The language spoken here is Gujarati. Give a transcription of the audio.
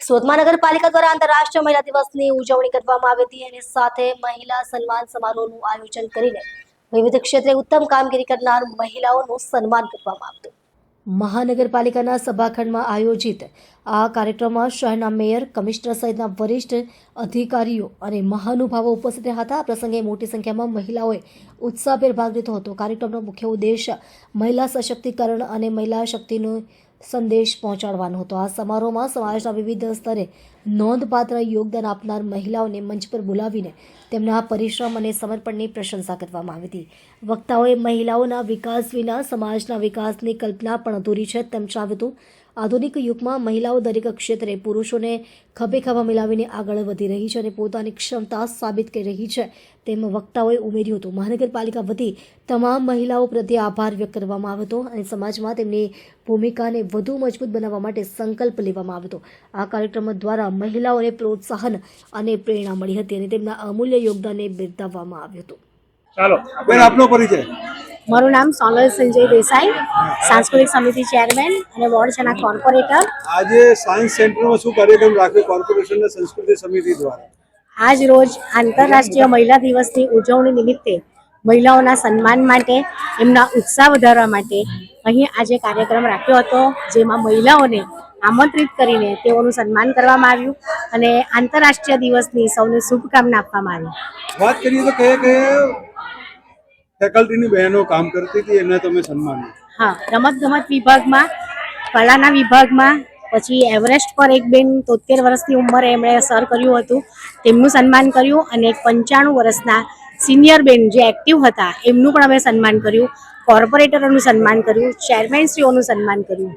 સુરત મહાનગરપાલિકા દ્વારા આંતરરાષ્ટ્રીય મહિલા દિવસની ઉજવણી કરવામાં આવી હતી અને સાથે મહિલા સન્માન સમારોહનું આયોજન કરીને વિવિધ ક્ષેત્રે ઉત્તમ કામગીરી કરનાર મહિલાઓનું સન્માન કરવામાં આવ્યું. મહાનગરપાલિકાના સભાખંડમાં આયોજિત આ કાર્યક્રમમાં શહેરના મેયર, કમિશનર સહિતના વરિષ્ઠ અધિકારીઓ અને મહાનુભાવો ઉપસ્થિત રહ્યા હતા. આ પ્રસંગે મોટી સંખ્યામાં મહિલાઓએ ઉત્સાહભેર ભાગ લીધો હતો. કાર્યક્રમનો મુખ્ય ઉદ્દેશ મહિલા સશક્તિકરણ અને મહિલા શક્તિનો સંદેશ પહોંચાડવાનો હતો. આ સમારોહમાં સમાજના વિવિધ સ્તરે નોંધપાત્ર યોગદાન આપનાર મહિલાઓને મંચ પર બોલાવીને તેમના પરિશ્રમ અને સમર્પણની પ્રશંસા કરવામાં આવી હતી. વક્તાઓએ મહિલાઓના વિકાસ વિના સમાજના વિકાસની કલ્પના પણ અધૂરી છે તેમ જણાવ્યું હતું. આધુનિક યુગમાં મહિલાઓ દરેક ક્ષેત્રે પુરુષોને ખભે ખભા મિલાવીને આગળ વધી રહી છે અને પોતાની ક્ષમતા સાબિત કરી રહી છે તેમ વક્તાઓએ ઉમેર્યું હતું. મહાનગરપાલિકા વતી તમામ મહિલાઓ પ્રત્યે આભાર વ્યક્ત કરવામાં આવ્યો હતો અને સમાજમાં તેમની ભૂમિકાને વધુ મજબૂત બનાવવા માટે સંકલ્પ લેવામાં આવ્યો હતો. આ કાર્યક્રમ દ્વારા મહિલાઓને પ્રોત્સાહન અને પ્રેરણા મળી હતી અને તેમના અમૂલ્ય યોગદાનને બિરદાવવામાં આવ્યું હતું. ચાલો બેન, આપનો પરિચય. મારું નામ સોનલ સંજય દેસાઈ, સાંસ્કૃતિક સમિતિ ચેરમેન અને વોર્ડ છના કોર્પોરેટર. આજે સાયન્સ સેન્ટરમાં શું કાર્યક્રમ રાખ્યો કોર્પોરેશનના સંસ્કૃતિ સમિતિ દ્વારા? આજ રોજ આંતરરાષ્ટ્રીય મહિલા દિવસની ઉજવણી નિમિત્તે મહિલાઓના સન્માન માટે, એમના ઉત્સાહ વધારવા માટે અહીં આજે કાર્યક્રમ રાખ્યો હતો, જેમાં મહિલાઓને આમંત્રિત કરીને તેઓનું સન્માન કરવામાં આવ્યું અને આંતરરાષ્ટ્રીય દિવસની સૌને શુભકામના આપવામાં આવી. વાત કરીએ તો કયા ફેકલ્ટીની બહેનો કામ કરતી હતી એમને તમે સન્માન? હા, રમતગમત વિભાગમાં, કલાના વિભાગમાં, પછી એવરેસ્ટ પર એક બેન 73 વર્ષની ઉંમરે એમણે સર કર્યું હતું, તેમનું સન્માન કર્યું અને 95 વર્ષના સિનિયર બેન જે એક્ટિવ હતા એમનું પણ અમે સન્માન કર્યું. કોર્પોરેટરોનું સન્માન કર્યું, ચેરમેનશ્રીઓનું સન્માન કર્યું.